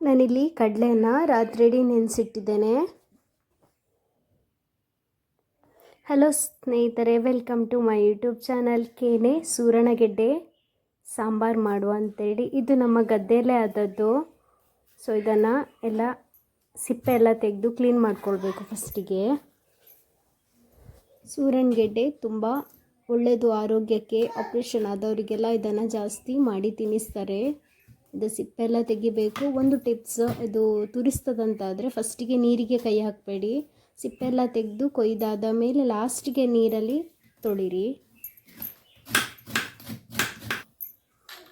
ನಾನಿಲ್ಲಿ ಕಡಲೆನ ರಾತ್ರಿ ನೆನೆಸಿಟ್ಟಿದ್ದೇನೆ. ಹಲೋ ಸ್ನೇಹಿತರೆ, welcome to my YouTube channel ಕೇನೆ ಸೂರಣಗೆಡ್ಡೆ ಸಾಂಬಾರು ಮಾಡುವ ಅಂತೇಳಿ. ಇದು ನಮ್ಮ ಗದ್ದೆಯಲ್ಲೇ ಆದದ್ದು. ಸೊ ಇದನ್ನು ಎಲ್ಲ ಸಿಪ್ಪೆ ಎಲ್ಲ ತೆಗೆದು ಕ್ಲೀನ್ ಮಾಡ್ಕೊಳ್ಬೇಕು ಫಸ್ಟಿಗೆ. ಸೂರಣಗೆಡ್ಡೆ ತುಂಬ ಒಳ್ಳೆಯದು ಆರೋಗ್ಯಕ್ಕೆ. ಆಪ್ರೇಷನ್ ಆದವರಿಗೆಲ್ಲ ಇದನ್ನು ಜಾಸ್ತಿ ಮಾಡಿ ತಿನ್ನಿಸ್ತಾರೆ. ಇದು ಸಿಪ್ಪೆಲ್ಲ ತೆಗಿಬೇಕು. ಒಂದು ಟಿಪ್ಸ್, ಇದು ತುರಿಸ್ತದಂತಾದರೆ ಫಸ್ಟಿಗೆ ನೀರಿಗೆ ಕೈ ಹಾಕಬೇಡಿ. ಸಿಪ್ಪೆಲ್ಲ ತೆಗೆದು ಕೊಯ್ದಾದ ಮೇಲೆ ಲಾಸ್ಟಿಗೆ ನೀರಲ್ಲಿ ತೊಳಿರಿ.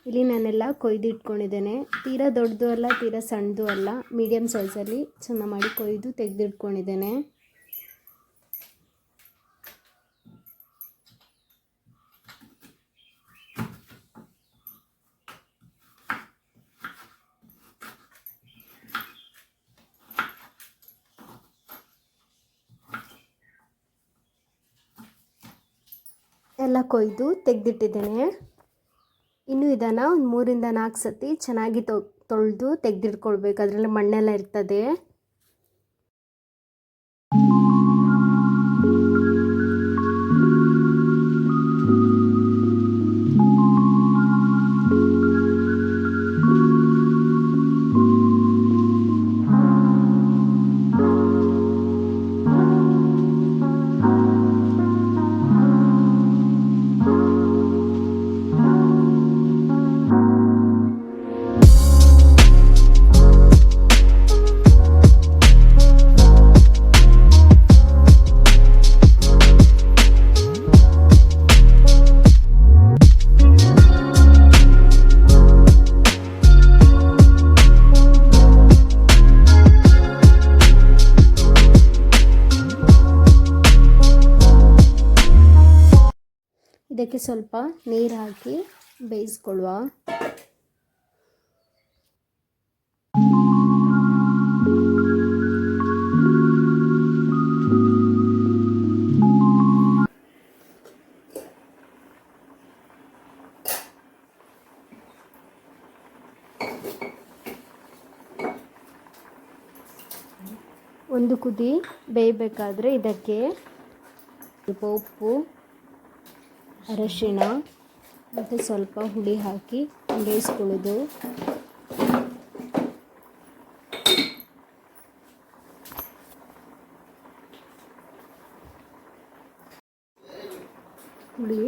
ಇಲ್ಲಿ ನಾನೆಲ್ಲ ಕೊಯ್ದು ಇಟ್ಕೊಂಡಿದ್ದೇನೆ. ತೀರಾ ದೊಡ್ಡದು ಅಲ್ಲ, ತೀರಾ ಸಣ್ಣದು ಅಲ್ಲ, ಮೀಡಿಯಮ್ ಸೈಜಲ್ಲಿ ಚೆನ್ನಾಗಿ ಮಾಡಿ ಕೊಯ್ದು ತೆಗೆದಿಟ್ಕೊಂಡಿದ್ದೇನೆ. ಎಲ್ಲ ಕೊಯ್ದು ತೆಗೆದಿಟ್ಟಿದ್ದೇನೆ. ಇನ್ನು ಇದನ್ನು ಒಂದು 3-4 ಸತಿ ಚೆನ್ನಾಗಿ ತೊಳೆದು ತೆಗೆದಿಟ್ಕೊಳ್ಬೇಕು. ಅದರಲ್ಲಿ ಮಣ್ಣೆಲ್ಲ ಇರ್ತದೆ. ಇದಕ್ಕೆ ಸ್ವಲ್ಪ ನೀರು ಹಾಕಿ ಬೇಯಿಸ್ಕೊಳ್ಳುವ. ಒಂದು ಕುದಿ ಬೇಯಬೇಕಾದ್ರೆ ಇದಕ್ಕೆ ಸ್ವಲ್ಪ ಉಪ್ಪು, ಅರಶಿಣ ಮತ್ತು ಸ್ವಲ್ಪ ಹುಳಿ ಹಾಕಿ ಬೇಯಿಸ್ಕೊಳ್ಳೋದು. ಹುಳಿ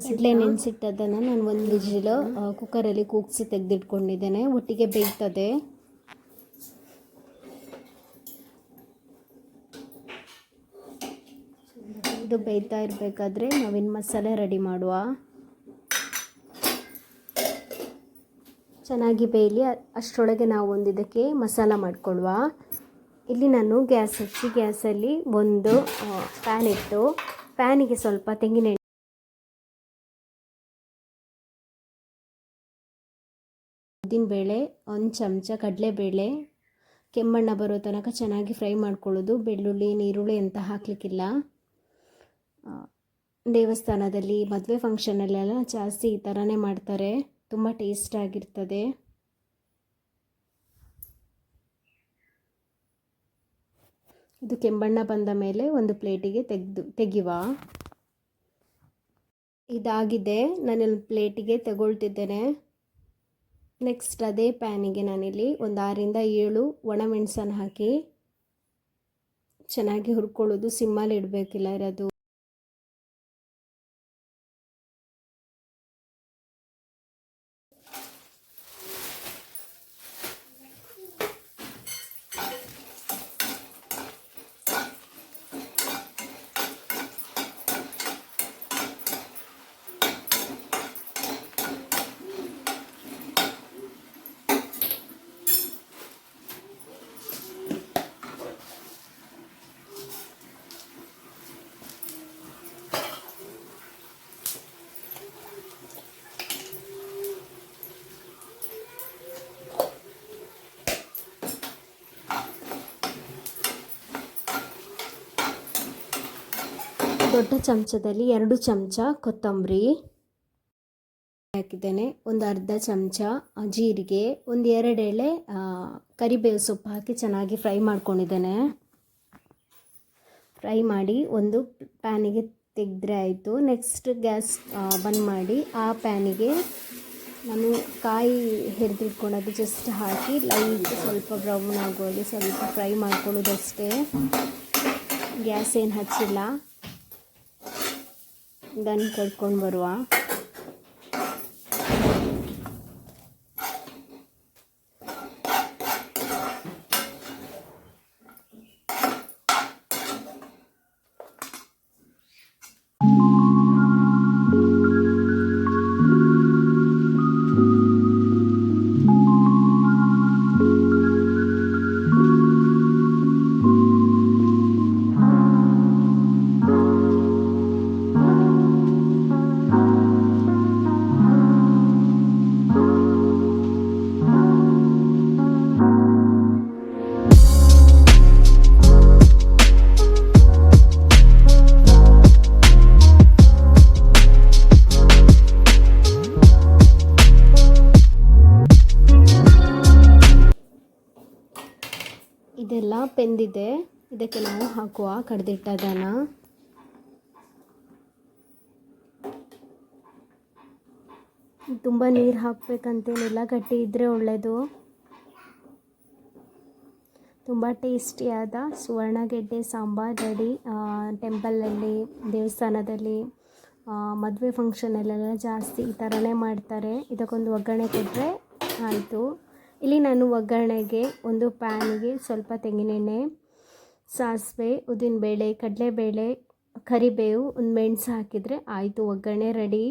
ಕಡಲೆ ನೆನೆಸಿಟ್ಟದನ್ನು ನಾನು ಒಂದು ವಿಜಿಲ್ ಕುಕ್ಕರಲ್ಲಿ ಕೂಗಿಸಿ ತೆಗೆದಿಟ್ಕೊಂಡಿದ್ದೇನೆ. ಒಟ್ಟಿಗೆ ಬೇಯ್ತದೆ. ಇದು ಬೇಯ್ತಾ ಇರಬೇಕಾದ್ರೆ ನಾವಿನ್ನು ಮಸಾಲೆ ರೆಡಿ ಮಾಡುವ. ಚೆನ್ನಾಗಿ ಬೇಯಲಿ, ಅಷ್ಟರೊಳಗೆ ನಾವು ಒಂದು ಇದಕ್ಕೆ ಮಸಾಲ ಮಾಡಿಕೊಳ್ಳುವ. ಇಲ್ಲಿ ನಾನು ಗ್ಯಾಸ್ ಹಚ್ಚಿ ಗ್ಯಾಸಲ್ಲಿ ಒಂದು ಪ್ಯಾನ್ ಇಟ್ಟು ಪ್ಯಾನಿಗೆ ಸ್ವಲ್ಪ ತೆಂಗಿನೆಣ್ಣೆ, ಉದ್ದಿನಬೇಳೆ, 1 ಚಮಚ ಕಡಲೆಬೇಳೆ ಕೆಮ್ಮಣ್ಣ ಬರೋ ತನಕ ಚೆನ್ನಾಗಿ ಫ್ರೈ ಮಾಡ್ಕೊಳ್ಳೋದು. ಬೆಳ್ಳುಳ್ಳಿ, ನೀರುಳ್ಳಿ ಅಂತ ಹಾಕಲಿಕ್ಕಿಲ್ಲ. ದೇವಸ್ಥಾನದಲ್ಲಿ ಮದುವೆ ಫಂಕ್ಷನಲ್ಲೆಲ್ಲ ಜಾಸ್ತಿ ಈ ಥರನೇ ಮಾಡ್ತಾರೆ. ತುಂಬ ಟೇಸ್ಟ್ ಆಗಿರ್ತದೆ. ಇದು ಕೆಂಬಣ್ಣ ಬಂದ ಮೇಲೆ ಒಂದು ಪ್ಲೇಟಿಗೆ ತೆಗೆಯುವ. ಇದಾಗಿದೆ, ನಾನಿಲ್ಲಿ ಪ್ಲೇಟಿಗೆ ತಗೊಳ್ತಿದ್ದೇನೆ. ನೆಕ್ಸ್ಟ್ ಅದೇ ಪ್ಯಾನಿಗೆ ನಾನಿಲ್ಲಿ ಒಂದು 6-7 ಒಣಮೆಣಸನ್ನು ಹಾಕಿ ಚೆನ್ನಾಗಿ ಹುರ್ಕೊಳ್ಳೋದು. ಸಿಮ್ಮಲ್ಲಿ ಇಡಬೇಕಿಲ್ಲ ಇರೋದು. ದೊಡ್ಡ ಚಮಚದಲ್ಲಿ 2 ಚಮಚ ಕೊತ್ತಂಬರಿ, ಹಾಕಿದ್ದೇನೆ. ಒಂದು ಅರ್ಧ ಚಮಚ ಜೀರಿಗೆ, ಒಂದು 2 ಎಳೆ ಕರಿಬೇವು ಸೊಪ್ಪು ಹಾಕಿ ಚೆನ್ನಾಗಿ ಫ್ರೈ ಮಾಡ್ಕೊಂಡಿದ್ದೇನೆ. ಫ್ರೈ ಮಾಡಿ ಒಂದು ಪ್ಯಾನಿಗೆ ತೆಗೆದ್ರೆ ಆಯಿತು. ನೆಕ್ಸ್ಟ್ ಗ್ಯಾಸ್ ಬಂದ್ ಮಾಡಿ ಆ ಪ್ಯಾನಿಗೆ ನಾನು ಕಾಯಿ ಹೆರಿದಿಟ್ಕೊಂಡದ್ದು ಜಸ್ಟ್ ಹಾಕಿ ಲೈಟ್ ಸ್ವಲ್ಪ ಬ್ರೌನ್ ಆಗೋಲ್ಲಿ ಸ್ವಲ್ಪ ಫ್ರೈ ಮಾಡ್ಕೊಳ್ಳೋದಷ್ಟೇ. ಗ್ಯಾಸ್ ಏನು ಹಚ್ಚಿಲ್ಲ. ಇದನ್ನು ಕಡ್ಕೊಂಡು ಬರುವ. ಇದೆಲ್ಲ ಬೆಂದಿದೆ. ಇದಕ್ಕೆ ನಾವು ಹಾಕುವ ಕಡ್ದಿಟ್ಟದನ್ನು. ತುಂಬ ನೀರು ಹಾಕಬೇಕಂತೇನಿಲ್ಲ, ಗಟ್ಟಿ ಇದ್ದರೆ ಒಳ್ಳೆಯದು. ತುಂಬ ಟೇಸ್ಟಿಯಾದ ಸುವರ್ಣಗೆಡ್ಡೆ ಸಾಂಬಾರು ರೆಡಿ. ಟೆಂಪಲಲ್ಲಿ, ದೇವಸ್ಥಾನದಲ್ಲಿ, ಮದುವೆ ಫಂಕ್ಷನಲ್ಲೆಲ್ಲ ಜಾಸ್ತಿ ಈ ಥರನೇ ಮಾಡ್ತಾರೆ. ಇದಕ್ಕೊಂದು ಒಗ್ಗರಣೆ ಕೊಟ್ಟರೆ ಆಯಿತು. ಇಲ್ಲಿ ನಾನು ಒಗ್ಗರಣೆಗೆ ಒಂದು ಪ್ಯಾನಿಗೆ ಸ್ವಲ್ಪ ತೆಂಗಿನೆಣ್ಣೆ, ಸಾಸಿವೆ, ಉದ್ದಿನಬೇಳೆ, ಕಡಲೆಬೇಳೆ, ಕರಿಬೇವು, ಒಂದು ಮೆಣಸು ಹಾಕಿದರೆ ಆಯಿತು, ಒಗ್ಗರಣೆ ರೆಡಿ.